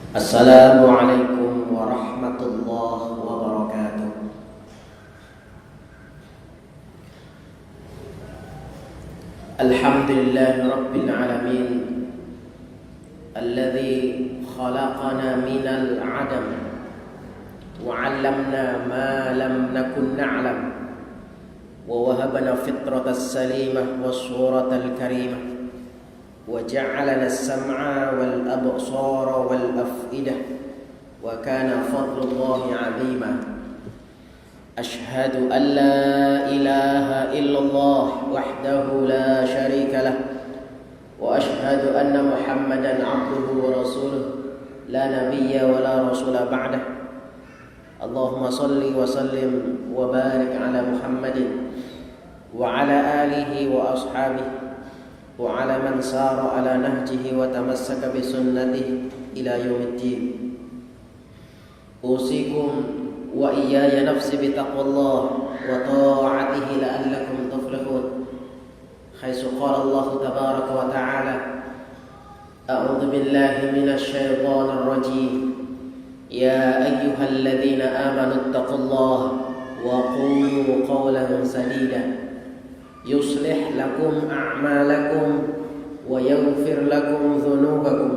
Assalamualaikum warahmatullahi wabarakatuh. Alhamdulillahi rabbil alamin, alladzi khalaqana minal adam wa 'allamna ma lam nakun na'lam wa wahabana fitratas salimah was suratal karimah وجعلنا السمع والأبصار والأفئدة وكان فضل الله عظيما أشهد أن لا إله إلا الله وحده لا شريك له وأشهد أن محمدا عبده ورسوله لا نبي ولا رسول بعده اللهم صل وسلم وبارك على محمد وعلى آله وأصحابه وعلى من سار على نهجه وتمسك بسنته إلى يوم الدين أوصيكم وإياي نفسي بتقوى الله وطاعته لعلكم تفلحون حيث قال الله تبارك وتعالى أعوذ بالله من الشيطان الرجيم يا أيها الذين آمنوا اتقوا الله وقولوا قولا سديدا يصلح لكم أعمالكم ويغفر لكم ذنوبكم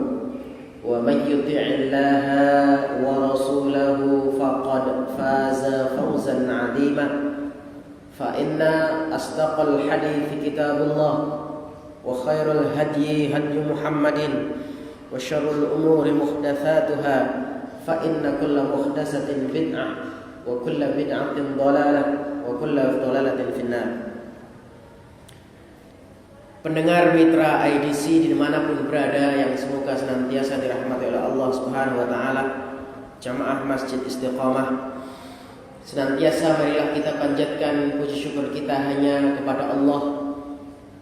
ومن يطع الله ورسوله فقد فاز فوزا عظيما فإن أصدق الحديث كتاب الله وخير الهدي هدي محمد وشر الأمور محدثاتها فإن كل محدثة بدعة وكل بدعة ضلالة وكل ضلالة في النار. Pendengar mitra IDC dimanapun berada yang semoga senantiasa dirahmati oleh Allah Subhanahu wa Ta'ala, jamaah Masjid Istiqamah, senantiasa marilah kita panjatkan puji syukur kita hanya kepada Allah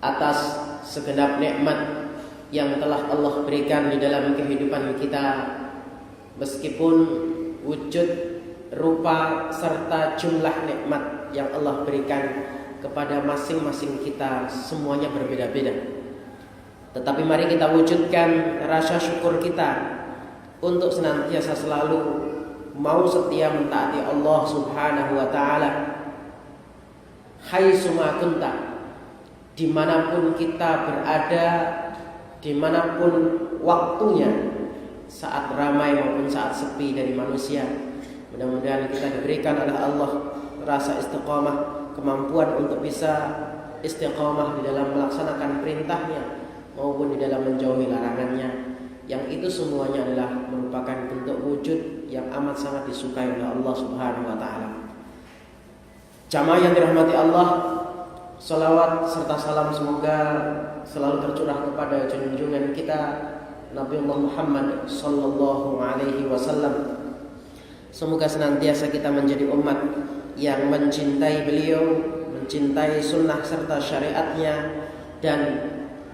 atas segenap nikmat yang telah Allah berikan di dalam kehidupan kita, meskipun wujud, rupa serta jumlah nikmat yang Allah berikan kepada masing-masing kita semuanya berbeda-beda. Tetapi mari kita wujudkan rasa syukur kita untuk senantiasa selalu mau setia mentaati Allah Subhanahu wa Ta'ala haitsu ma kunta, dimanapun kita berada, dimanapun waktunya, saat ramai maupun saat sepi dari manusia. Mudah-mudahan kita diberikan oleh Allah rasa istiqamah, kemampuan untuk bisa istiqamah di dalam melaksanakan perintahnya maupun di dalam menjauhi larangannya, yang itu semuanya adalah merupakan bentuk wujud yang amat sangat disukai oleh Allah Subhanahu wa Ta'ala. Jamaah yang dirahmati Allah, salawat serta salam semoga selalu tercurah kepada junjungan kita Nabiullah Muhammad sallallahu alaihi wasallam. Semoga senantiasa kita menjadi umat yang mencintai beliau, mencintai sunnah serta syariatnya, dan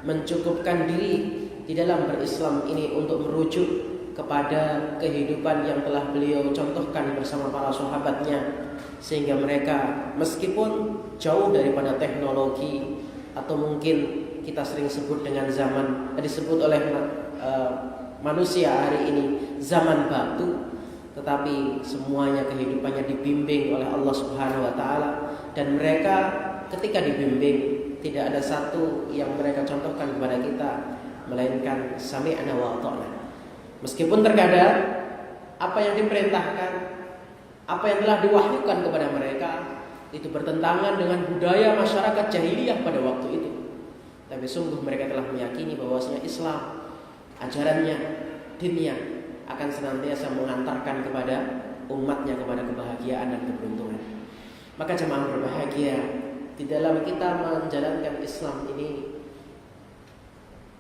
mencukupkan diri di dalam berislam ini untuk merujuk kepada kehidupan yang telah beliau contohkan bersama para sahabatnya, sehingga mereka meskipun jauh daripada teknologi atau mungkin kita sering sebut dengan zaman disebut oleh manusia hari ini zaman batu, tetapi semuanya kehidupannya dibimbing oleh Allah Subhanahu wa Ta'ala, dan mereka ketika dibimbing tidak ada satu yang mereka contohkan kepada kita melainkan sami'na wa ata'na. Meskipun terkadang apa yang diperintahkan, apa yang telah diwahyukan kepada mereka itu bertentangan dengan budaya masyarakat jahiliyah pada waktu itu, tapi sungguh mereka telah meyakini bahwasanya Islam, ajarannya, dinnya akan senantiasa mengantarkan kepada umatnya kepada kebahagiaan dan keberuntungan. Maka jemaah berbahagia, di dalam kita menjalankan Islam ini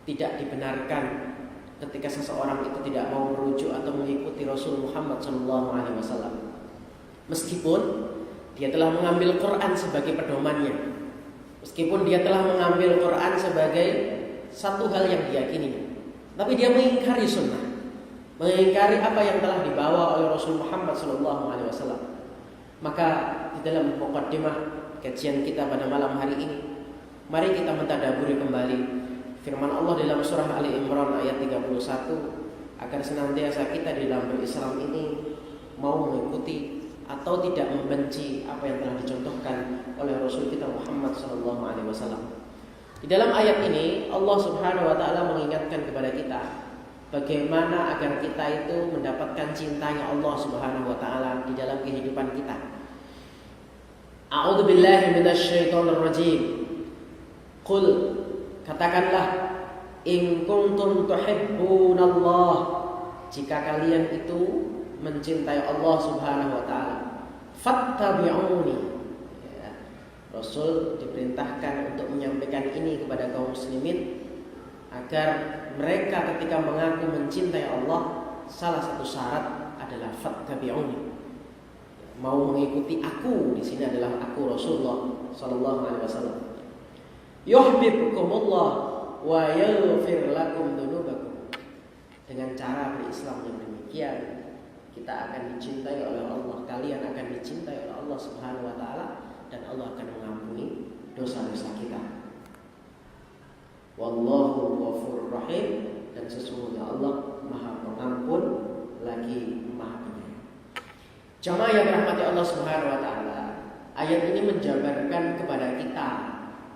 tidak dibenarkan ketika seseorang itu tidak mau merujuk atau mengikuti Rasul Muhammad SAW. Meskipun dia telah mengambil Quran sebagai pedomannya, meskipun dia telah mengambil Quran sebagai satu hal yang diyakininya, tapi dia mengingkari sunnah, mengingkari apa yang telah dibawa oleh Rasul Muhammad SAW. Maka di dalam muqaddimah kajian kita pada malam hari ini, mari kita mentadaburi kembali firman Allah dalam surah Ali Imran ayat 31 agar senantiasa kita di dalam berislam ini mau mengikuti atau tidak membenci apa yang telah dicontohkan oleh Rasul kita Muhammad SAW. Di dalam ayat ini Allah Subhanahu wa taala mengingatkan kepada kita bagaimana agar kita itu mendapatkan cintanya Allah Subhanahu wa taala di dalam kehidupan kita. A'udzu billahi minasyaitonir rajim. Qul, katakanlah, in kuntum tuhibbunallah, jika kalian itu mencintai Allah Subhanahu wa taala, fattabi'uni. Ya, Rasul diperintahkan untuk menyampaikan ini kepada kaum muslimin agar mereka ketika mengaku mencintai Allah, salah satu syarat adalah fattabi'uni. Mau mengikuti aku, di sini adalah aku Rasulullah sallallahu alaihi wasallam. Yuhibbukumullah wa yaghfir lakum dzunubakum. Dengan cara berislam yang demikian, kita akan dicintai oleh Allah, kalian akan dicintai oleh Allah Subhanahu wa taala, dan Allah akan mengampuni dosa-dosa kita. Wallahu ghafurur rahim, dan sesungguhnya Allah Maha Pengampun lagi Maha Penyayang. Jamaah yang dirahmati Allah Subhanahu wa taala, ayat ini menjabarkan kepada kita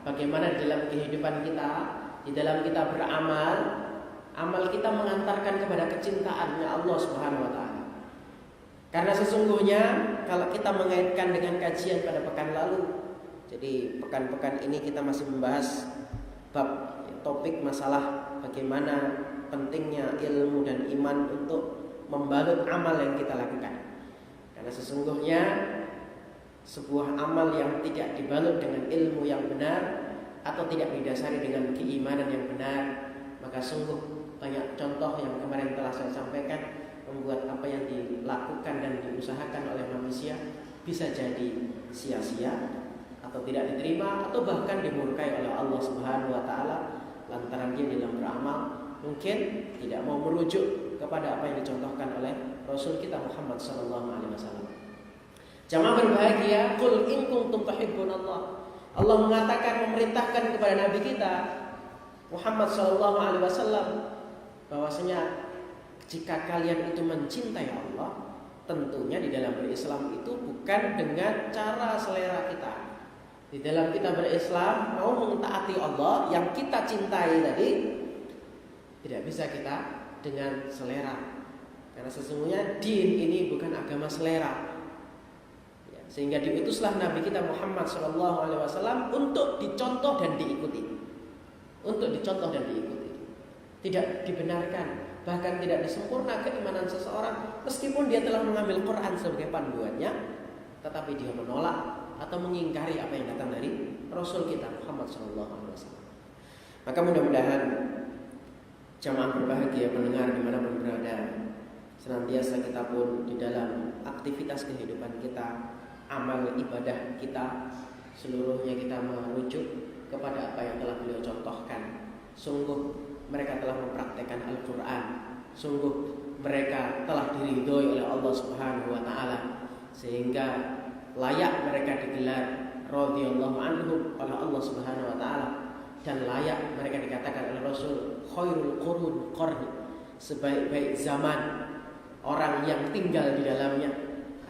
bagaimana di dalam kehidupan kita, di dalam kita beramal, amal kita mengantarkan kepada kecintaannya Allah Subhanahu wa taala. Karena sesungguhnya kalau kita mengaitkan dengan kajian pada pekan lalu, jadi pekan-pekan ini kita masih membahas bab topik masalah bagaimana pentingnya ilmu dan iman untuk membalut amal yang kita lakukan. Karena sesungguhnya sebuah amal yang tidak dibalut dengan ilmu yang benar atau tidak didasari dengan keimanan yang benar, maka sungguh banyak contoh yang kemarin telah saya sampaikan membuat apa yang dilakukan dan diusahakan oleh manusia bisa jadi sia-sia atau tidak diterima atau bahkan dimurkai oleh Allah Subhanahu wa taala lantaran dia dalam beramal mungkin tidak mau merujuk kepada apa yang dicontohkan oleh Rasul kita Muhammad sallallahu alaihi wasallam. Jamaah berbahagia, qul in kuntum tuhibbunallah. Allah mengatakan, memerintahkan kepada nabi kita Muhammad sallallahu alaihi wasallam bahwasanya jika kalian itu mencintai Allah, tentunya di dalam berislam itu bukan dengan cara selera kita. Di dalam kita berislam mau mentaati Allah yang kita cintai tadi, tidak bisa kita dengan selera. Karena sesungguhnya din ini bukan agama selera. Ya, sehingga diutuslah Nabi kita Muhammad SAW untuk dicontoh dan diikuti. Untuk dicontoh dan diikuti. Tidak dibenarkan, bahkan tidak disempurna keimanan seseorang meskipun dia telah mengambil Quran sebagai panduannya, tetapi dia menolak atau mengingkari apa yang datang dari Rasul kita Muhammad SAW. Maka mudah-mudahan jamaah berbahagia pendengar dimanapun berada, senantiasa kita pun di dalam aktivitas kehidupan kita, amal ibadah kita, seluruhnya kita merujuk kepada apa yang telah beliau contohkan. Sungguh mereka telah mempraktekkan Al-Quran, sungguh mereka telah diridhoi oleh Allah Subhanahu wa taala, sehingga layak mereka digelar radhiyallahu anhum oleh Allah Subhanahu wa taala, dan layak mereka dikatakan oleh Rasul khairul qurun qarni, sebaik-baik zaman orang yang tinggal di dalamnya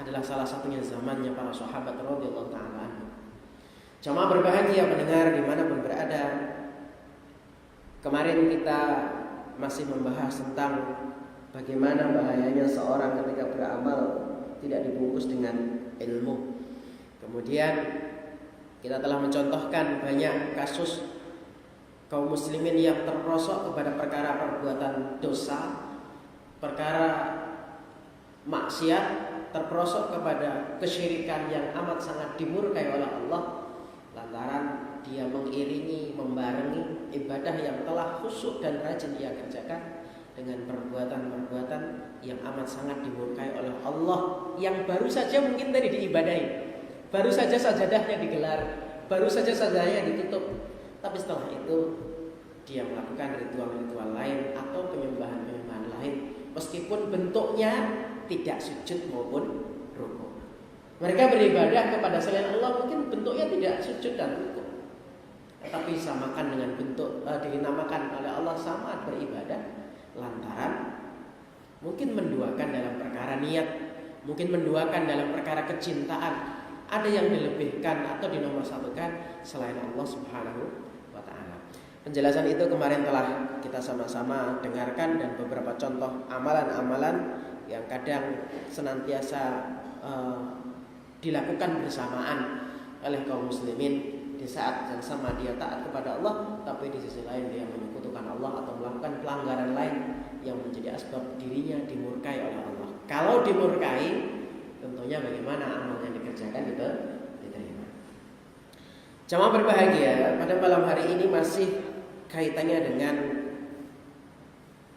adalah salah satunya zamannya para sahabat radhiyallahu taala anhum. Jamaah berbahagia pendengar dimanapun berada, kemarin kita masih membahas tentang bagaimana bahayanya seorang ketika beramal tidak dibungkus dengan ilmu. Kemudian kita telah mencontohkan banyak kasus kaum muslimin yang terperosok kepada perkara perbuatan dosa, perkara maksiat, terperosok kepada kesyirikan yang amat sangat dimurkai oleh Allah lantaran dia mengiringi, membarengi ibadah yang telah khusyuk dan rajin dia kerjakan dengan perbuatan-perbuatan yang amat sangat dimurkai oleh Allah, yang baru saja mungkin tadi diibadahi, baru saja sajadahnya digelar, baru saja sajadahnya ditutup, tapi setelah itu dia melakukan ritual-ritual lain atau penyembahan-penyembahan lain, meskipun bentuknya tidak sujud maupun rukuk. Mereka beribadah kepada selain Allah mungkin bentuknya tidak sujud dan rukuk, tetapi samakan dengan bentuk dinamakan oleh Allah sama beribadah lantaran Mungkin menduakan dalam perkara niat, mungkin menduakan dalam perkara kecintaan. Ada yang dilebihkan atau dinomorsatukan selain Allah Subhanahu wa ta'ala. Penjelasan itu kemarin telah kita sama-sama dengarkan, dan beberapa contoh amalan-amalan yang kadang senantiasa dilakukan bersamaan oleh kaum muslimin. Di saat yang sama dia taat kepada Allah, tapi di sisi lain dia menyekutukan Allah atau melakukan pelanggaran lain yang menjadi asbab dirinya dimurkai oleh Allah. Kalau dimurkai, tentunya bagaimana amal yang dikerjakan itu diterima. Jamaah berbahagia, pada malam hari ini masih kaitannya dengan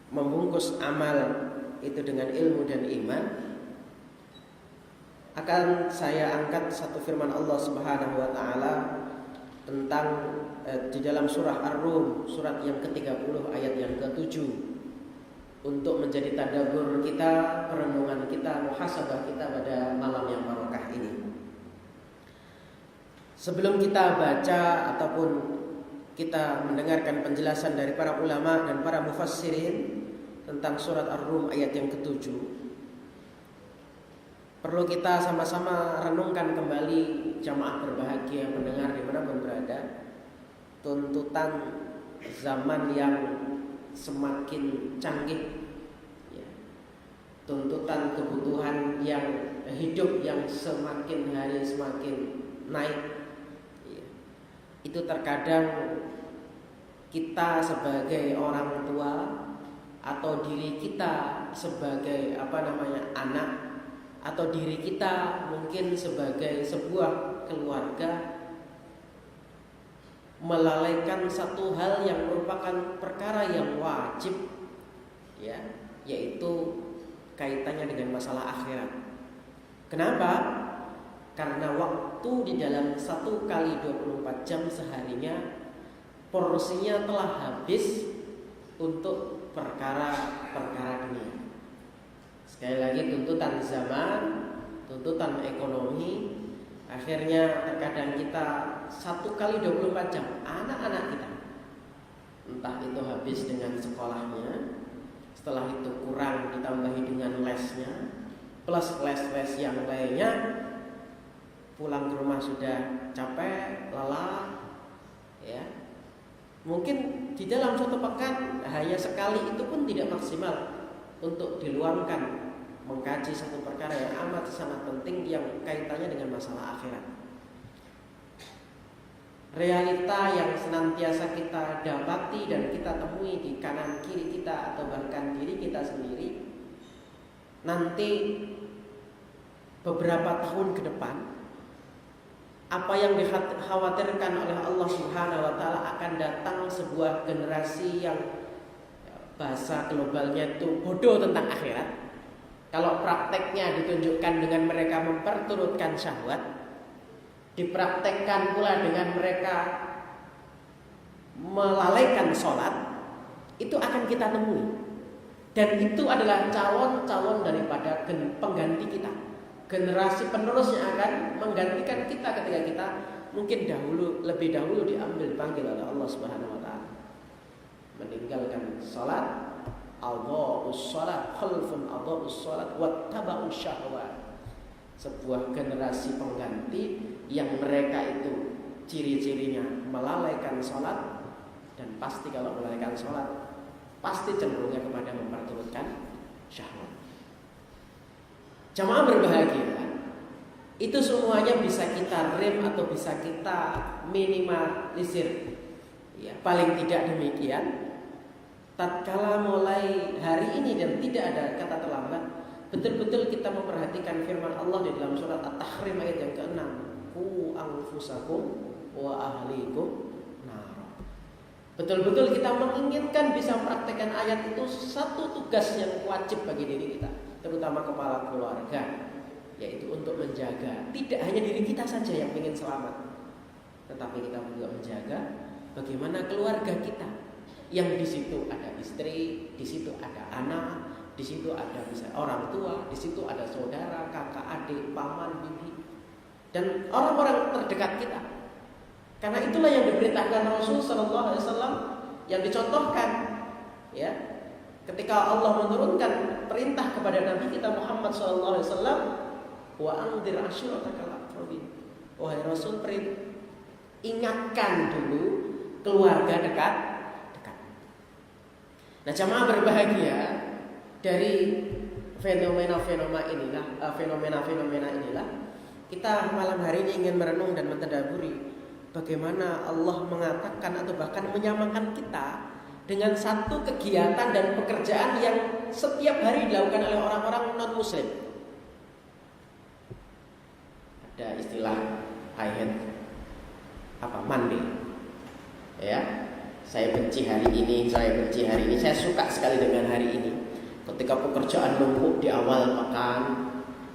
membungkus amal itu dengan ilmu dan iman. Akan saya angkat satu firman Allah Subhanahu wa ta'ala tentang di dalam surah Ar-Rum, surat yang ke-30 ayat yang ke-7, untuk menjadi tadabbur kita, perenungan kita, muhasabah kita pada malam yang barokah ini. Sebelum kita baca ataupun kita mendengarkan penjelasan dari para ulama dan para mufassirin tentang surat Ar-Rum ayat yang ke-7, perlu kita sama-sama renungkan kembali, jamaah berbahagia mendengar dimanapun berada, tuntutan zaman yang semakin canggih, ya, tuntutan kebutuhan yang hidup yang semakin hari semakin naik, ya. Itu terkadang kita sebagai orang tua atau diri kita sebagai anak, atau diri kita mungkin sebagai sebuah keluarga melalaikan satu hal yang merupakan perkara yang wajib, ya, yaitu kaitannya dengan masalah akhirat. Kenapa? Karena waktu di dalam 1 kali 24 jam seharinya porsinya telah habis untuk perkara-perkara dunia. Sekali lagi, tuntutan zaman, tuntutan ekonomi, akhirnya terkadang kita 1 kali 24 jam anak-anak kita, entah itu habis dengan sekolahnya, setelah itu kurang ditambahi dengan lesnya, plus les-les yang lainnya, pulang ke rumah sudah capek, lelah, ya. Mungkin di dalam suatu pekan hanya sekali itu pun tidak maksimal untuk diluangkan mengkaji satu perkara yang amat sangat penting yang kaitannya dengan masalah akhirat. Realita yang senantiasa kita dapati dan kita temui di kanan kiri kita atau bahkan diri kita sendiri, nanti beberapa tahun ke depan, apa yang dikhawatirkan oleh Allah Subhanahu wa ta'ala, akan datang sebuah generasi yang bahasa globalnya itu bodoh tentang akhirat. Kalau prakteknya ditunjukkan dengan mereka memperturutkan syahwat, dipraktekkan pula dengan mereka melalaikan sholat, itu akan kita temui. Dan itu adalah calon-calon daripada pengganti kita, generasi penerus yang akan menggantikan kita ketika kita mungkin lebih dahulu dipanggil oleh Allah Subhanahu wa ta'ala, meninggalkan sholat, adha'us shalat khalfun adha'us shalat wattaba'us syahwat. Sebuah generasi pengganti yang mereka itu ciri-cirinya melalaikan sholat, dan pasti kalau melalaikan sholat pasti cenderungnya kepada memperturutkan syahwat. Jamaah berbahagia, itu semuanya bisa kita rem atau bisa kita minimalisir, ya, paling tidak demikian. Tatkala mulai hari ini dan tidak ada kata terlambat, betul-betul kita memperhatikan firman Allah di dalam surat At-Tahrim ayat yang ke-6, qu anfusakum wa ahlikum nar. Betul-betul kita menginginkan bisa mempraktekkan ayat itu satu tugas yang wajib bagi diri kita, terutama kepala keluarga, yaitu untuk menjaga tidak hanya diri kita saja yang ingin selamat, tetapi kita juga menjaga bagaimana keluarga kita, yang di situ ada istri, di situ ada anak, di situ ada bisa orang tua, di situ ada saudara, kakak, adik, paman, bibi, dan orang-orang terdekat kita. Karena itulah yang diberitakan Rasul Sallallahu Alaihi Wasallam, yang dicontohkan, ya, Ketika Allah menurunkan perintah kepada Nabi kita Muhammad SAW, wa anzir ashiratakal aqrabin. Wahai Rasul, ingatkan dulu keluarga dekat. Nah, jamaah berbahagia, dari fenomena-fenomena inilah kita malam hari ini ingin merenung dan mentadaburi bagaimana Allah mengatakan atau bahkan menyamakan kita dengan satu kegiatan dan pekerjaan yang setiap hari dilakukan oleh orang-orang non-muslim. Ada istilah Monday. Ya, saya benci hari ini, saya suka sekali dengan hari ini. Ketika pekerjaan numpuk di awal pekan,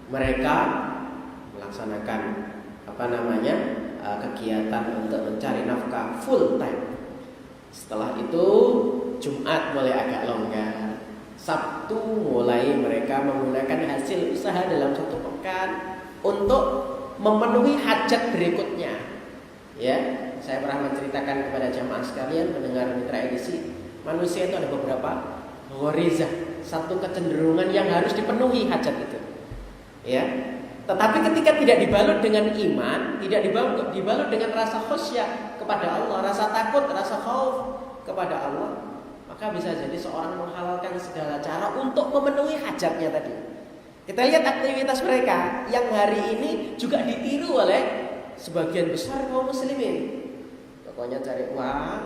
mereka melaksanakan kegiatan untuk mencari nafkah full time. Setelah itu Jumat mulai agak longgar, Sabtu mulai mereka menggunakan hasil usaha dalam satu pekan untuk memenuhi hajat berikutnya. Ya, saya pernah menceritakan kepada jamaah sekalian pendengar Mitra Edisi, manusia itu ada beberapa ghorizah, satu kecenderungan yang harus dipenuhi hajat itu. Ya, tetapi ketika tidak dibalut dengan iman, tidak dibalut dengan rasa khusyuk kepada Allah, rasa takut, rasa khauf kepada Allah, maka bisa jadi seorang menghalalkan segala cara untuk memenuhi hajatnya tadi. Kita lihat aktivitas mereka yang hari ini juga ditiru oleh sebagian besar kaum muslimin. Pokoknya cari uang,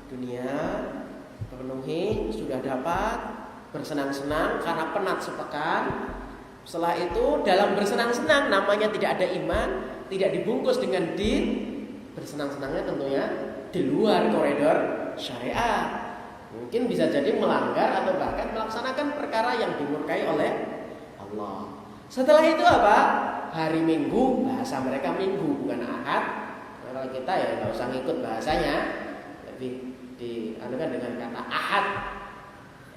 dunia, pemenuhi, sudah dapat, bersenang-senang karena penat sepekan. Setelah itu dalam bersenang-senang namanya tidak ada iman, tidak dibungkus dengan din. Bersenang-senangnya tentunya di luar koridor syariat. Mungkin bisa jadi melanggar atau bahkan melaksanakan perkara yang dimurkai oleh Allah. Setelah itu apa? Hari Minggu, bahasa mereka Minggu bukan Ahad. Nah, kalau kita ya nggak usah ngikut bahasanya, lebih dianukan dengan kata Ahad.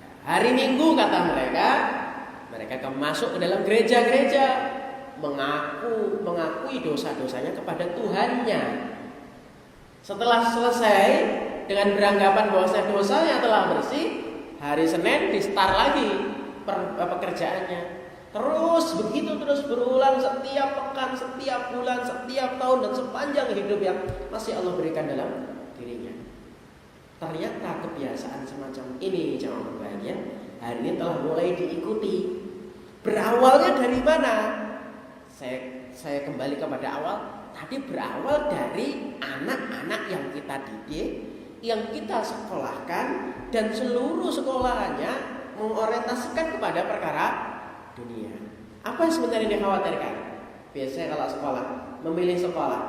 Ya, hari Minggu kata mereka akan masuk ke dalam gereja-gereja, mengakui dosa-dosanya kepada Tuhannya. Setelah selesai dengan beranggapan bahwasanya dosanya telah bersih, hari Senin di-start lagi pekerjaannya. Terus begitu terus berulang setiap pekan, setiap bulan, setiap tahun dan sepanjang hidup yang masih Allah berikan dalam dirinya. Ternyata kebiasaan semacam ini, jamaah berbahagia, hari ini telah mulai diikuti. Berawalnya dari mana? Saya kembali kepada awal. Tadi berawal dari anak-anak yang kita didik, yang kita sekolahkan, dan seluruh sekolahannya mengorientasikan kepada perkara dunia. Apa yang sebenarnya dikhawatirkan? Biasanya kalau sekolah, memilih sekolah,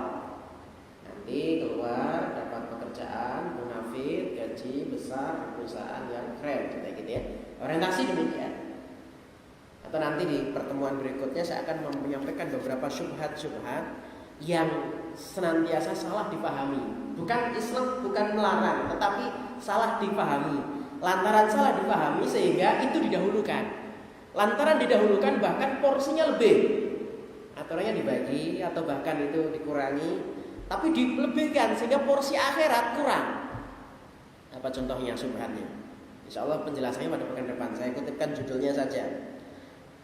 nanti keluar dapat pekerjaan, munafik, gaji besar, perusahaan yang keren, gitu ya. Orientasi demikian. Atau nanti di pertemuan berikutnya saya akan menyampaikan beberapa syubhat-syubhat yang senantiasa salah dipahami. Bukan Islam, bukan melarang, tetapi salah dipahami. Lantaran salah dipahami sehingga itu didahulukan. Lantaran didahulukan bahkan porsinya lebih. Aturannya dibagi atau bahkan itu dikurangi, tapi dilebihkan sehingga porsi akhirat kurang. Apa contohnya syubhatnya? Insya Allah penjelasannya pada pekan depan. Saya kutipkan judulnya saja.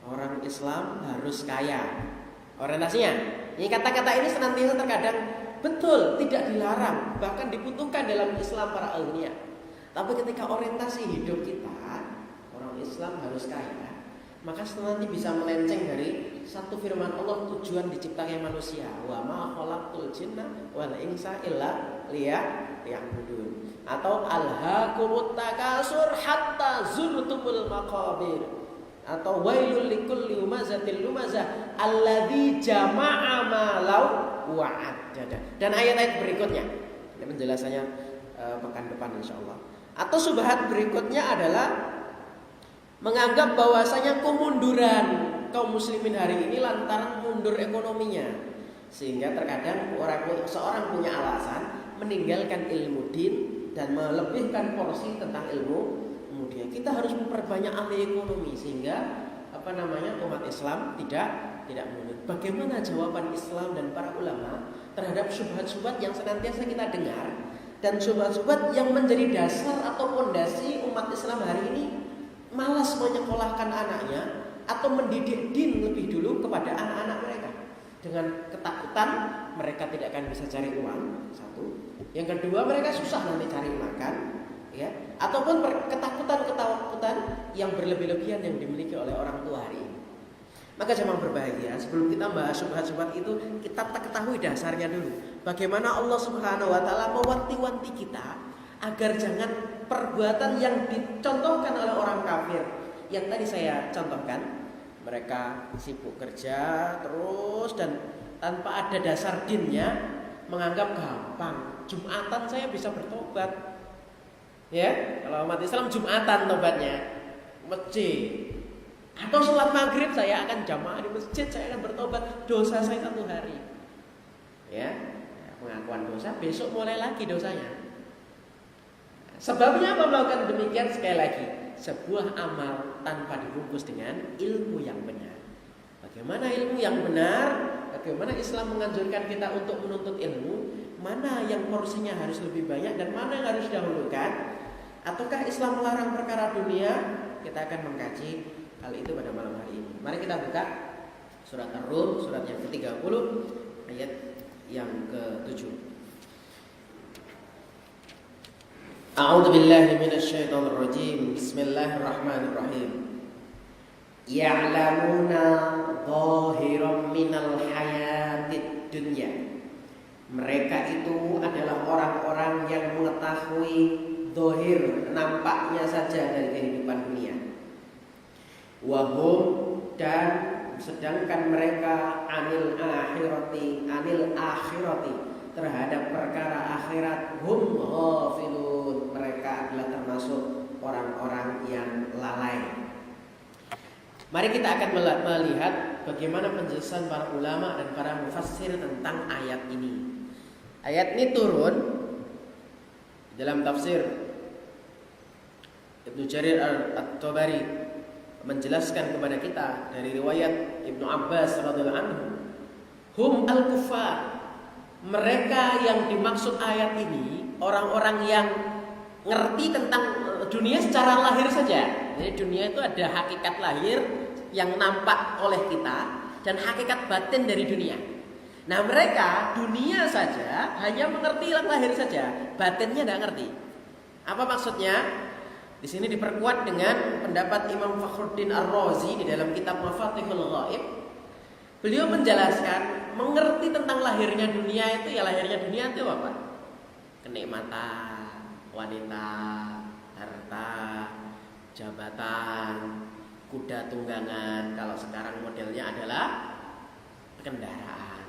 Orang Islam harus kaya. Orientasinya, ini kata-kata ini senantiasa terkadang betul, tidak dilarang, bahkan dibutuhkan dalam Islam para ahlinya. Tapi ketika orientasi hidup kita, orang Islam harus kaya, maka nanti bisa melenceng dari satu firman Allah, tujuan diciptakan manusia. Wa ma khalaqtul jinna wal insa illa liya'budun. Atau alhaakumut takasur hatta zurtumul maqabir. Atau wailul likulli humazatil lumazah alladzi jama'a malau wa'addada. Dan ayat-ayat berikutnya, ini penjelasannya pekan depan insyaallah. Atau syubhat berikutnya adalah menganggap bahwasanya kemunduran kaum muslimin hari ini lantaran mundur ekonominya, sehingga terkadang seorang punya alasan meninggalkan ilmu din dan melebihkan porsi tentang ilmu. Kemudian kita harus memperbanyak ahli ekonomi sehingga umat Islam tidak mundur. Bagaimana jawaban Islam dan para ulama terhadap syubhat-syubhat yang senantiasa kita dengar dan syubhat-syubhat yang menjadi dasar atau fondasi umat Islam hari ini malas menyekolahkan anaknya atau mendidik din lebih dulu kepada anak-anak mereka. Dengan ketakutan mereka tidak akan bisa cari uang, satu. Yang kedua, mereka susah nanti cari makan, ya. Ataupun ketakutan yang berlebih-lebihan yang dimiliki oleh orang tua hari ini. Maka jemaah berbahagia, sebelum kita bahas syubhat-syubhat itu, kita ketahui dasarnya dulu. Bagaimana Allah Subhanahu wa taala mewanti-wanti kita agar jangan perbuatan yang dicontohkan oleh orang kafir yang tadi saya contohkan. Mereka sibuk kerja terus dan tanpa ada dasar dinnya, menganggap gampang. Jumatan saya bisa bertobat. Ya, kalau umat Islam Jumatan tobatnya, masjid. Atau sholat maghrib saya akan jamaah di masjid, saya akan bertobat. Dosa saya 1 hari. Ya, pengakuan dosa, besok mulai lagi dosanya. Sebabnya apa melakukan demikian? Sekali lagi, sebuah amal tanpa dibungkus dengan ilmu yang benar. Bagaimana ilmu yang benar? Bagaimana Islam menganjurkan kita untuk menuntut ilmu? Mana yang porsinya harus lebih banyak dan mana yang harus didahulukan? Ataukah Islam melarang perkara dunia? Kita akan mengkaji hal itu pada malam hari ini. Mari kita buka surat Ar-Rum, surat yang ke-30, ayat yang ke-7. A'udzu billahi minasyaitonir rajim. Bismillahirrahmanirrahim. Ya'lamuna zahiran minal hayatid dunya. Mereka itu adalah orang-orang yang mengetahui zahir, nampaknya saja dari kehidupan dunia. Wahum, dan sedangkan mereka anil akhirati terhadap perkara akhirat hum ghafilun, mereka adalah termasuk orang-orang yang lalai. Mari kita akan melihat bagaimana penjelasan para ulama dan para mufassir tentang ayat ini. Ayat ini turun dalam tafsir Ibnu Jarir At-Tabari, menjelaskan kepada kita dari riwayat Ibnu Abbas radhiyallahu anhu, hum al-kuffar. Mereka yang dimaksud ayat ini orang-orang yang ngerti tentang dunia secara lahir saja. Jadi dunia itu ada hakikat lahir yang nampak oleh kita dan hakikat batin dari dunia. Nah, mereka dunia saja hanya mengerti yang lahir saja, batinnya tidak ngerti. Apa maksudnya? Di sini diperkuat dengan pendapat Imam Fakhruddin Ar-Razi di dalam kitab Mafatihul Ghaib. Beliau menjelaskan mengerti tentang lahirnya dunia itu, ya lahirnya dunia itu apa? Kenikmatan, wanita, harta, jabatan, kuda tunggangan. Kalau sekarang modelnya adalah kendaraan,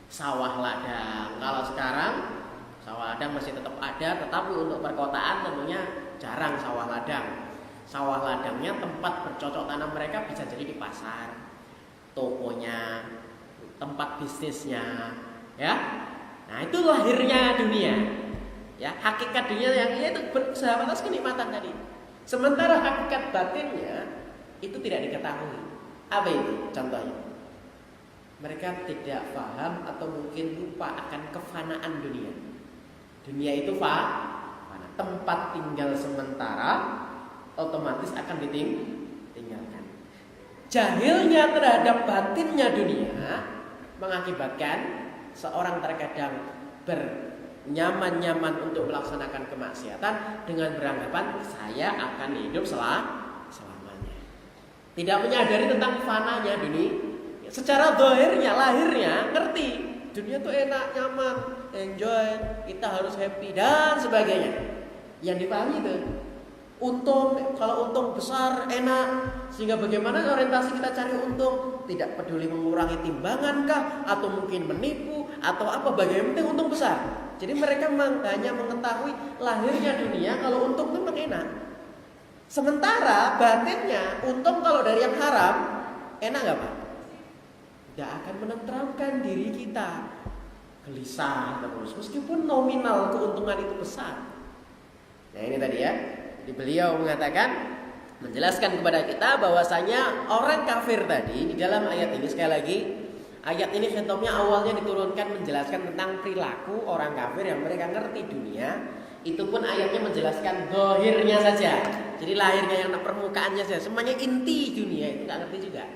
sawah ladang. Kalau sekarang sawah ladang masih tetap ada, tetapi untuk perkotaan tentunya jarang sawah ladang. Sawah ladangnya tempat bercocok tanam mereka bisa jadi di pasar, tokonya, tempat bisnisnya, ya. Nah, itu lahirnya dunia. Ya, hakikat dunia yang itu berusaha atas kenikmatan tadi. Sementara hakikat batinnya itu tidak diketahui. Apa itu? Contohnya, mereka tidak paham atau mungkin lupa akan kefanaan dunia. Dunia itu fana, tempat tinggal sementara, otomatis akan ditinggalkan. Jahilnya terhadap batinnya dunia mengakibatkan seorang terkadang bernyaman-nyaman untuk melaksanakan kemaksiatan dengan beranggapan saya akan hidup selamanya. Tidak menyadari tentang fananya dunia. Secara zahirnya, lahirnya ngerti dunia itu enak, nyaman, enjoy, kita harus happy dan sebagainya. Yang dipahami itu untung, kalau untung besar enak, sehingga bagaimana orientasi kita cari untung, tidak peduli mengurangi timbangan kah, atau mungkin menipu atau apa, bagaimana penting untung besar. Jadi mereka hanya mengetahui lahirnya dunia, kalau untung itu memang enak. Sementara batinnya untung kalau dari yang haram enak nggak Pak? Tidak akan menenteramkan diri kita, gelisah terus meskipun nominal keuntungan itu besar. Nah ini tadi ya. Jadi beliau mengatakan, menjelaskan kepada kita bahwasanya orang kafir tadi di dalam ayat ini, sekali lagi ayat ini khitabnya awalnya diturunkan menjelaskan tentang perilaku orang kafir yang mereka ngerti dunia, Itu pun ayatnya menjelaskan zahirnya saja. Jadi lahirnya yang permukaannya saja. Semuanya inti dunia itu nggak ngerti juga.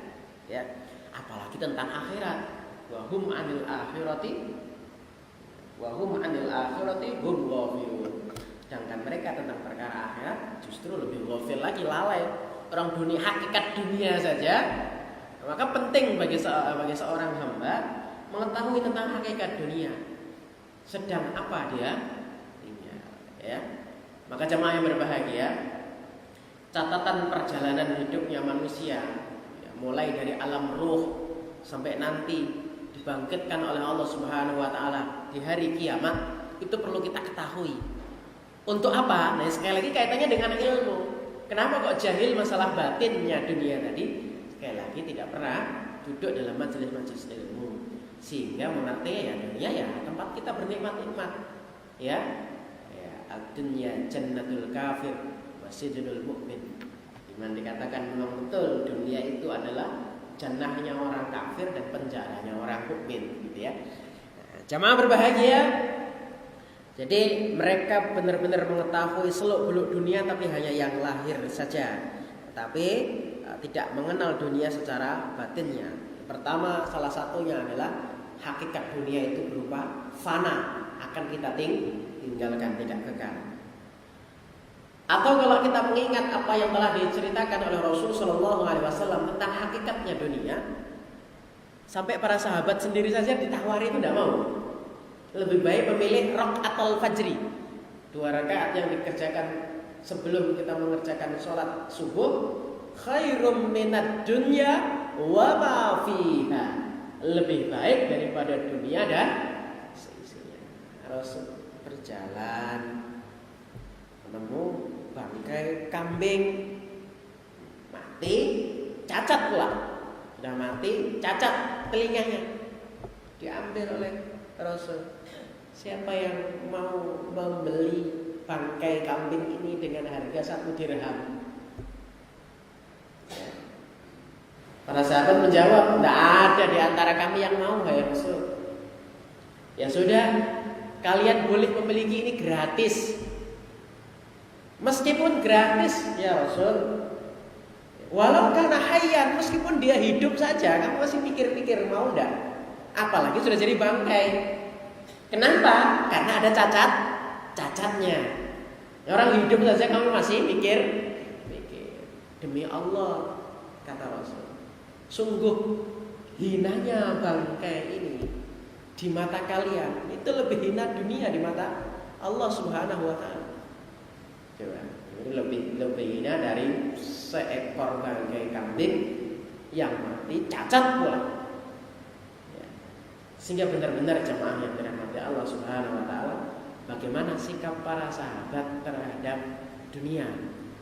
Ya. Apalagi tentang akhirat. Wahum anil akhirati hum ghafilun. Sedangkan mereka tentang perkara akhirat justru lebih ghafil lagi, lalai. Orang dunia, hakikat dunia saja. Maka penting bagi seorang hamba mengetahui tentang hakikat dunia. Sedang apa dia? Ya. Maka jemaah yang berbahagia, catatan perjalanan hidupnya manusia, ya, mulai dari alam ruh sampai nanti dibangkitkan oleh Allah Subhanahu wa taala di hari kiamat, itu perlu kita ketahui. Untuk apa? Nah, sekali lagi kaitannya dengan ilmu. Kenapa kok jahil masalah batinnya dunia tadi? Sekali lagi tidak pernah duduk dalam majelis-majelis ilmu, sehingga mengerti ya dunia ya tempat kita bernikmat-nikmat. Ya, ad-dunya jannatul kafir wa sijnul mu'min. Dimana dikatakan memang betul dunia itu adalah jannahnya orang kafir dan penjaranya orang mukmin, gitu ya. Nah, jamaah berbahagia. Jadi mereka benar-benar mengetahui seluk-beluk dunia tapi hanya yang lahir saja. Tapi tidak mengenal dunia secara batinnya. Pertama, salah satunya adalah hakikat dunia itu berupa fana, akan kita tinggalkan, tidak kekal. Atau kalau kita mengingat apa yang telah diceritakan oleh Rasul Shallallahu Alaihi Wasallam tentang hakikatnya dunia, sampai para sahabat sendiri saja ditawari itu tidak mau. Lebih baik memilih rakaatul fajri, 2 rakaat yang dikerjakan sebelum kita mengerjakan sholat subuh, khairum minad dunya wa ma fiha, lebih baik daripada dunia dan seisinya. Rasul berjalan menemu bangkai kambing mati, cacat pula. Sudah mati, cacat telinganya. Diambil oleh Rasul. Siapa yang mau membeli bangkai kambing ini dengan harga 1 dirham? Ya. Para sahabat menjawab, tidak ada di antara kami yang mau, hai Rasul. Ya sudah, kalian boleh memiliki ini gratis. Meskipun gratis, ya Rasul. Walau karena hayyan, meskipun dia hidup saja, kamu masih pikir-pikir mau enggak? Apalagi sudah jadi bangkai. Kenapa? Karena ada cacatnya. Orang hidup saja kamu masih mikir. Demi Allah, kata Rasul, sungguh hinanya bangkai ini di mata kalian. Itu lebih hina dunia di mata Allah Subhanahu wa taala. Coba, ini lebih hina dari seekor bangkai kambing yang mati cacat pula. Ya. Sehingga benar-benar jemaah yang dirahmati Allah Subhanahu wa taala, bagaimana sikap para sahabat terhadap dunia.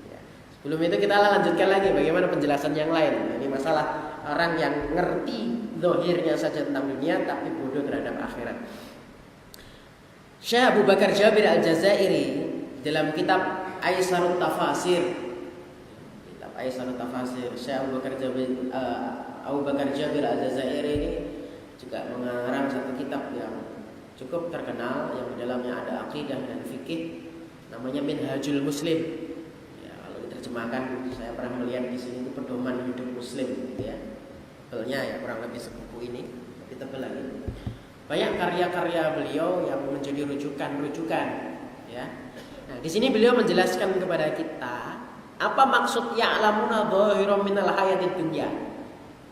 Ya. Sebelum itu kita lanjutkan lagi bagaimana penjelasan yang lain. Ini masalah orang yang ngerti zahirnya saja tentang dunia tapi bodoh terhadap akhirat. Syekh Abu Bakar Jabir Al-Jazairi dalam kitab Aisarut Tafasir, Syekh Abu Bakar Jabir Al-Jazairi ini juga mengarang satu kitab yang cukup terkenal yang di dalamnya ada akidah dan fikih, namanya Minhajul Muslim. Ya, kalau diterjemahkan, saya pernah melihat di sini itu pedoman hidup Muslim, gitu ya. Tebelnya ya kurang lebih sebuku ini, lebih tebal lagi. Banyak karya-karya beliau yang menjadi rujukan, ya. Nah, di sini beliau menjelaskan kepada kita apa maksud ya'lamuna dhahiran minal hayatid dunya.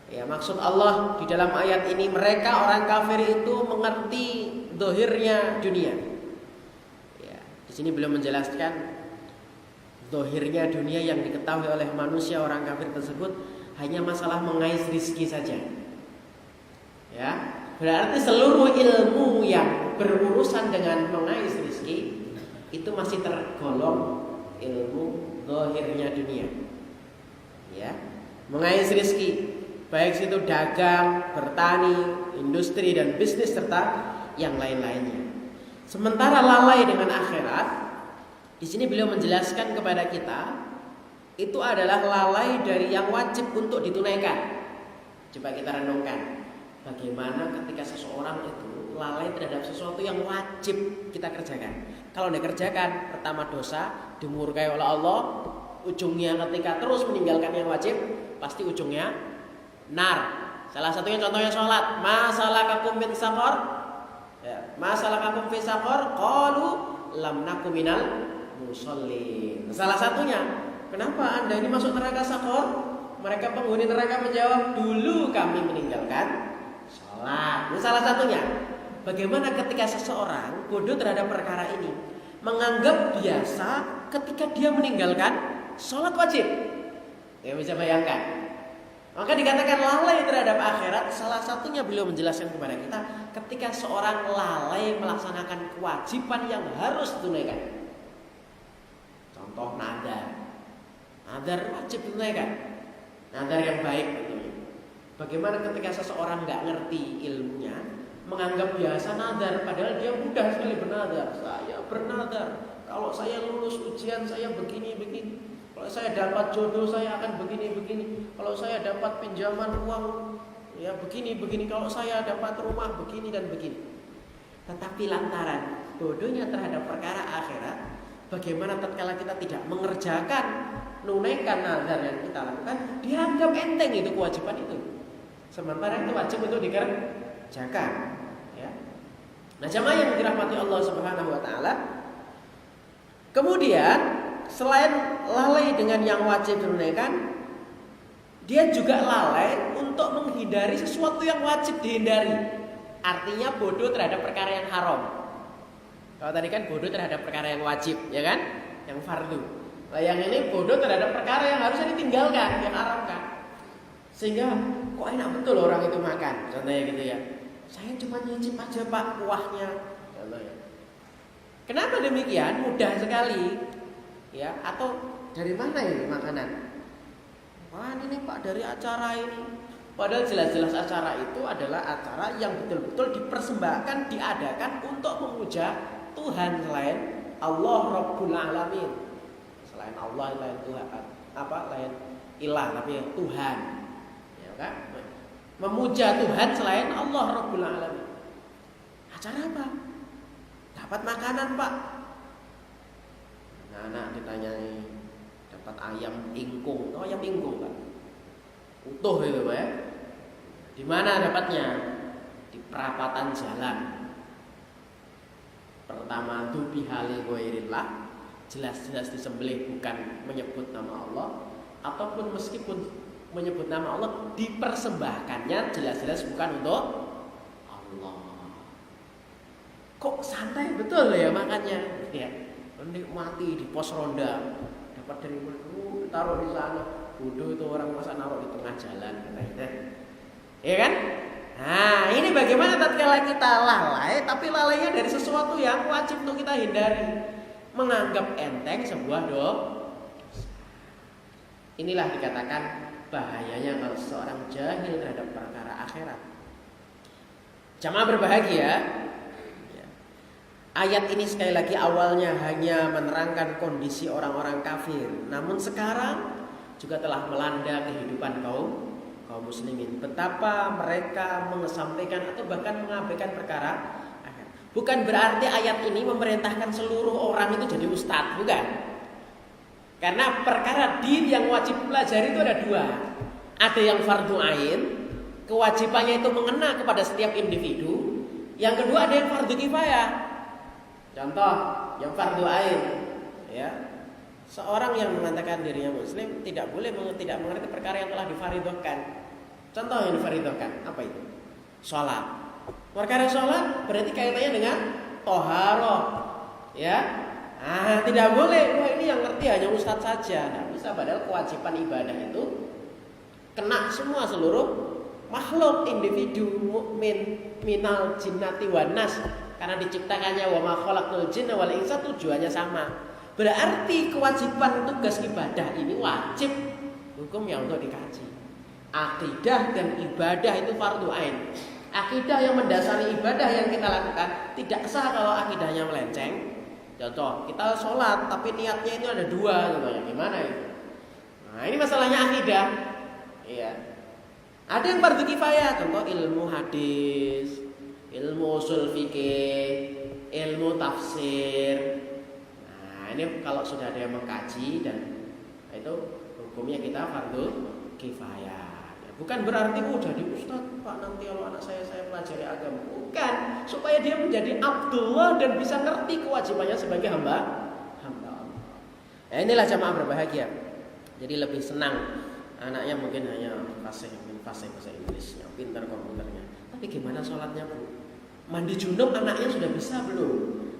Ya, maksud Allah di dalam ayat ini, mereka orang kafir itu mengerti zahirnya dunia. Ya, di sini beliau menjelaskan zahirnya dunia yang diketahui oleh manusia orang kafir tersebut hanya masalah mengais rizki saja. Ya, berarti seluruh ilmu yang berurusan dengan mengais rizki itu masih tergolong ilmu zahirnya dunia. Ya, mengais rizki, baik itu dagang, bertani, industri dan bisnis serta yang lain-lainnya. Sementara lalai dengan akhirat, di sini beliau menjelaskan kepada kita itu adalah lalai dari yang wajib untuk ditunaikan. Coba kita renungkan, bagaimana ketika seseorang itu lalai terhadap sesuatu yang wajib kita kerjakan. Kalau tidak kerjakan, pertama dosa, dimurkai oleh Allah. Ujungnya ketika terus meninggalkan yang wajib, pasti ujungnya nar. Salah satunya contohnya sholat. Masalakakum min saqar? Ya, masalakakum fi saqar? Qalu lam nakum minal musallin. Salah satunya, kenapa Anda ini masuk neraka saqar? Mereka penghuni neraka menjawab, dulu kami meninggalkan sholat. Ini salah satunya. Bagaimana ketika seseorang bodoh terhadap perkara ini, menganggap biasa ketika dia meninggalkan sholat wajib. Ya bisa bayangkan. Maka dikatakan lalai terhadap akhirat. Salah satunya beliau menjelaskan kepada kita, ketika seorang lalai melaksanakan kewajiban yang harus ditunaikan. Contoh nadar. Nadar wajib ditunaikan. Nadar yang baik tentunya. Bagaimana ketika seseorang nggak ngerti ilmunya, menganggap biasa nadar, padahal dia mudah sekali bernadar. Saya bernadar, kalau saya lulus ujian saya begini-begini. Kalau saya dapat jodoh saya akan begini-begini. Kalau saya dapat pinjaman uang ya begini-begini. Kalau saya dapat rumah begini dan begini. Tetapi lantaran bodohnya terhadap perkara akhirat, bagaimana tatkala kita tidak mengerjakan, menunaikan nazar yang kita lakukan, dianggap enteng itu kewajiban itu. Sementara itu wajib untuk dikerjakan. Ya. Nah, jamaah yang dirahmati Allah Subhanahu Wa Taala. Kemudian selain lalai dengan yang wajib ditunaikan, dia juga lalai untuk menghindari sesuatu yang wajib dihindari. Artinya bodoh terhadap perkara yang haram. Kalau tadi kan bodoh terhadap perkara yang wajib, ya kan? Yang fardu. Nah, yang ini bodoh terhadap perkara yang harusnya ditinggalkan, yang haram kan. Sehingga kok enak betul orang itu makan, contohnya gitu ya. Saya cuma nyicip aja Pak kuahnya, contohnya. Kenapa demikian? Mudah sekali. Ya, atau dari mana ini makanan? Wah, ini Pak dari acara ini. Padahal jelas-jelas acara itu adalah acara yang betul-betul dipersembahkan, diadakan untuk memuja Tuhan selain Allah Rabbul Alamin. Selain Allah, lain Tuhan, lain ilah, tapi Tuhan. Ya kan? Memuja Tuhan selain Allah Rabbul Alamin. Acara apa? Dapat makanan, Pak. Anak ditanyai, dapat ayam ingkung. Tahu ayam ingkung, Pak? Utuh itu, Pak ya. Di mana dapatnya? Di perapatan jalan. Pertama dzubihali ghairillah, jelas-jelas disembelih bukan menyebut nama Allah, ataupun meskipun menyebut nama Allah, dipersembahkannya jelas-jelas bukan untuk Allah. Kok santai betul ya makannya? Ya, nikmati di pos ronda. Dapat dari mana? Taruh di sana. Bodoh itu orang masa naruh di tengah jalan, katanya. Ya kan? Nah, ini bagaimana tatkala kita lalai, tapi lalainya dari sesuatu yang wajib untuk kita hindari, menganggap enteng sebuah dosa. Inilah dikatakan bahayanya kalau seseorang jahil terhadap perkara akhirat. Jamaah berbahagia. Ayat ini sekali lagi awalnya hanya menerangkan kondisi orang-orang kafir, namun sekarang juga telah melanda kehidupan kaum muslimin. Betapa mereka mengesampaikan atau bahkan mengabaikan perkara akhirat. Bukan berarti ayat ini memerintahkan seluruh orang itu jadi ustadz, bukan. Karena perkara din yang wajib pelajari itu ada dua. Ada yang fardu ain, kewajibannya itu mengena kepada setiap individu. Yang kedua ada yang fardu kifayah. Contoh yang fardu ain, ya. Seorang yang mengatakan dirinya muslim tidak boleh tidak mengerti perkara yang telah difaridahkan. Contoh yang difaridahkan apa itu? Sholat. Perkara sholat berarti kaitannya dengan toharoh, ya. Tidak boleh. Wah, ini yang ngerti hanya ustadz saja. Nah, bisa, padahal kewajiban ibadah itu kena semua seluruh makhluk, individu mukmin minal jinnati wan nas. Karena diciptakannya wa ma khalaqtul jinna wal insa, tujuannya sama. Berarti kewajiban tugas ibadah ini wajib hukumnya untuk dikaji. Akidah dan ibadah itu fardu ain. Akidah yang mendasari ibadah yang kita lakukan tidak sah kalau akidahnya melenceng. Contoh, kita sholat tapi niatnya itu ada dua, contohnya gimana itu? Nah, ini masalahnya akidah. Iya. Ada yang fardu kifayah, contoh ilmu hadis, ilmu usul fikih, ilmu tafsir. Nah, ini kalau sudah ada yang mengkaji dan itu hukumnya kita fardu kifayah. Ya, bukan berarti jadi ustaz, Pak, nanti kalau anak saya pelajari agama. Bukan, supaya dia menjadi Abdullah dan bisa ngerti kewajibannya sebagai hamba Allah. Ya, inilah jamaah berbahagia. Jadi lebih senang anaknya mungkin hanya fasih bahasa Inggris, yang pintar komputernya. Tapi gimana sholatnya, Bu? Mandi junub anaknya sudah bisa belum?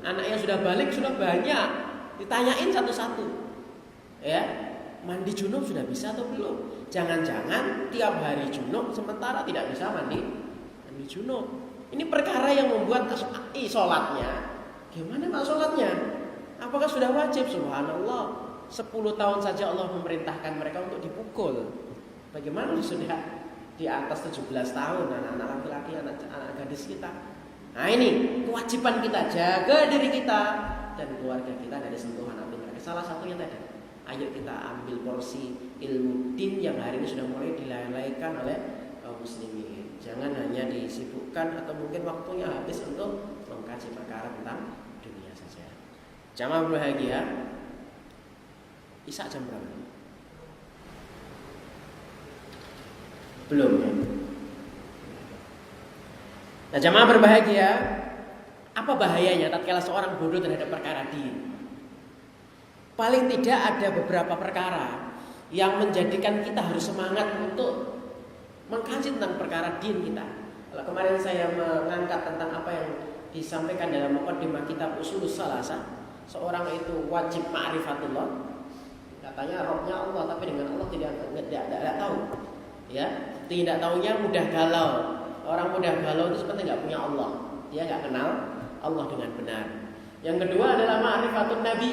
Anaknya sudah balik sudah banyak. Ditanyain satu-satu. Ya, mandi junub sudah bisa atau belum? Jangan-jangan tiap hari junub sementara tidak bisa mandi junub. Ini perkara yang membuat sholatnya. Gimana Pak sholatnya? Apakah sudah wajib? Subhanallah. 10 tahun saja Allah memerintahkan mereka untuk dipukul. Bagaimana sudah di atas 17 tahun anak-anak laki-laki, anak gadis kita. Nah ini kewajiban kita, jaga diri kita dan keluarga kita dari sentuhan api neraka. Salah satunya tadi, ayo kita ambil porsi ilmu din yang hari ini sudah mulai dilalaikan oleh kaum muslimin. Jangan hanya disibukkan atau mungkin waktunya habis untuk mengkaji perkara tentang dunia saja. Jamaah berbahagia. Isya jam berapa? Belum ya. Nah, jamaah berbahagia, apa bahayanya tatkala seorang bodoh terhadap perkara din? Paling tidak ada beberapa perkara yang menjadikan kita harus semangat untuk mengkaji tentang perkara din kita. Kalau kemarin saya mengangkat tentang apa yang disampaikan dalam mukadimah kitab Ushulus Salasah, seorang itu wajib ma'rifatullah. Katanya rohnya Allah, tapi dengan Allah tidak tahu. Ya, tidak tahunya mudah galau. Orang mudah galau itu seperti nggak punya Allah. Dia nggak kenal Allah dengan benar. Yang kedua adalah ma'rifatun Nabi.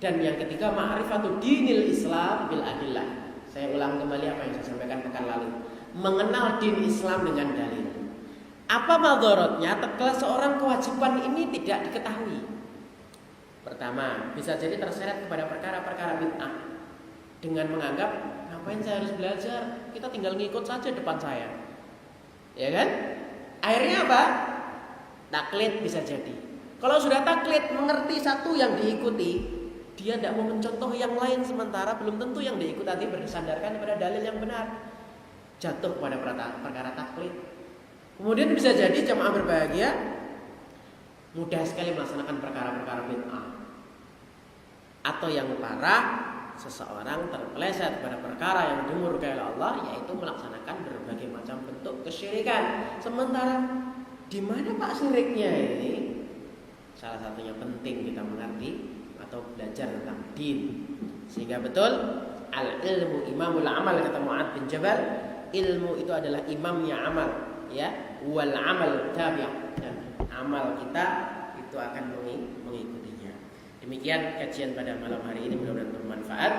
Dan yang ketiga ma'rifatul dinil Islam bil adillah. Saya ulang kembali apa yang saya sampaikan pekan lalu. Mengenal din Islam dengan dalil. Apa madharatnya tatkala seorang kewajiban ini tidak diketahui? Pertama, bisa jadi terseret kepada perkara-perkara bid'ah dengan menganggap ngapain saya harus belajar? Kita tinggal ngikut saja depan saya. Ya kan? Akhirnya apa? Taklid bisa jadi. Kalau sudah taklid mengerti satu yang diikuti, dia tidak mau mencontoh yang lain sementara belum tentu yang diikuti tadi bersandarkan pada dalil yang benar. Jatuh pada perkara taklid. Kemudian bisa jadi jamaah berbahagia mudah sekali melaksanakan perkara-perkara bid'ah. Atau yang parah, seseorang terpeleset pada perkara yang dimurkai oleh Allah, yaitu melaksanakan berbagai macam bentuk kesyirikan. Sementara di mana Pak syiriknya ini? Salah satunya penting kita mengerti atau belajar tentang din. Sehingga betul al-ilmu imamul amal, kata Mu'adz bin Jabal, ilmu itu adalah imamnya amal, ya, wal amal tabi', dan amal kita itu akan mengikutinya. Demikian kajian pada malam hari ini, mudah-mudahan bermanfaat.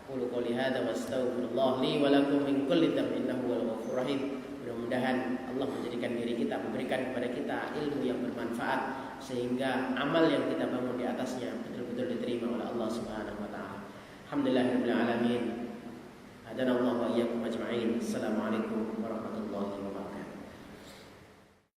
Qulu qouli hadza wastaghfirullah li wa lakum min kulli dhanbin innahu wal ghafurur rahim. Mudah-mudahan Allah menjadikan diri kita, memberikan kepada kita ilmu yang bermanfaat sehingga amal yang kita bangun di atasnya betul-betul diterima oleh Allah Subhanahu wa taala. Alhamdulillahirabbil alamin. Hadanallahu wa iyyakum ajma'in. Assalamualaikum warahmatullahi wabarakatuh.